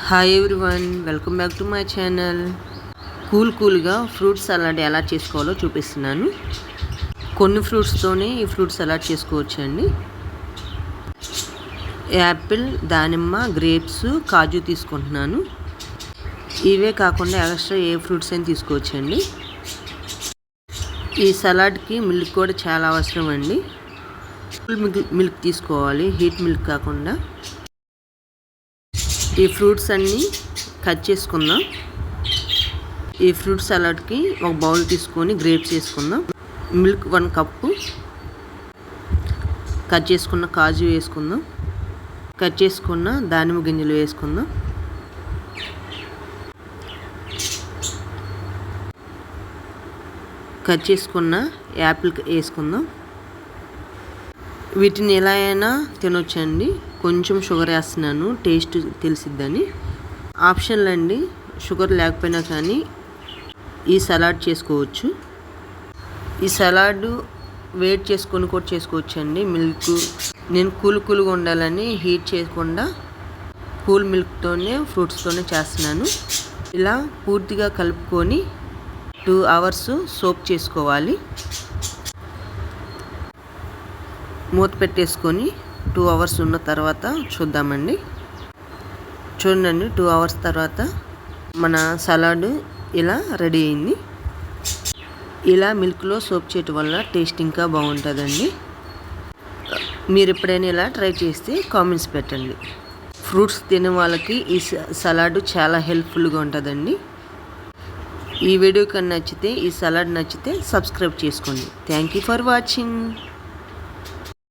Hi everyone, welcome back to my channel. కూల్గా fruit salad ఎలా చేసుకోవాలో చూపిస్తున్నాను. కొన్ని ఫ్రూట్స్తోనే ఈ ఫ్రూట్ సలాడ్ చేసుకోవచ్చండి. యాపిల్, దానిమ్మ, గ్రేప్స్, కాజు తీసుకుంటున్నాను. ఇవే కాకుండా ఎక్స్ట్రా ఏ ఫ్రూట్స్ అయినా తీసుకోవచ్చండి. ఈ సలాడ్కి మిల్క్ కూడా చాలా అవసరం అండి. మిల్క్ తీసుకోవాలి, హీట్ మిల్క్ కాకుండా. ఈ ఫ్రూట్స్ అన్నీ కట్ చేసుకుందాం. ఈ ఫ్రూట్ సలాడ్కి ఒక బౌల్ తీసుకొని గ్రేప్స్ వేసుకుందాం. మిల్క్ 1 కప్పు, కట్ చేసుకున్న కాజు వేసుకుందాం. కట్ చేసుకున్న దానిమ్మ గింజలు వేసుకుందాం. కట్ చేసుకున్న యాపిల్ వేసుకుందాం. వీటిని ఎలా అయినా తినొచ్చండి. కొంచెం షుగర్ వేస్తున్నాను, టేస్ట్ తెలిసిద్దని. ఆప్షన్లు అండి, షుగర్ లేకపోయినా కానీ ఈ సలాడ్ చేసుకోవచ్చు. ఈ సలాడ్ వేడి చేసుకొని కూడా చేసుకోవచ్చు అండి. మిల్క్ నేను కూల్గా ఉండాలని హీట్ చేయకుండా కూల్ మిల్క్తోనే ఫ్రూట్స్తోనే చేస్తున్నాను. ఇలా పూర్తిగా కలుపుకొని 2 అవర్స్ సోక్ చేసుకోవాలి. మూత పెట్టేసుకొని 2 అవర్స్ ఉన్న తర్వాత చూద్దామండి. చూడండి, 2 అవర్స్ తర్వాత మన సలాడ్ ఇలా రెడీ అయింది. ఇలా మిల్క్లో సోప్ చేయటం వల్ల టేస్ట్ ఇంకా బాగుంటుందండి. మీరు ఎప్పుడైనా ఇలా ట్రై చేస్తే కామెంట్స్ పెట్టండి. ఫ్రూట్స్ తినే వాళ్ళకి ఈ సలాడ్ చాలా హెల్ప్ఫుల్గా ఉంటుందండి. ఈ వీడియో కానీ నచ్చితే, ఈ సలాడ్ నచ్చితే సబ్స్క్రైబ్ చేసుకోండి. Thank you for watching.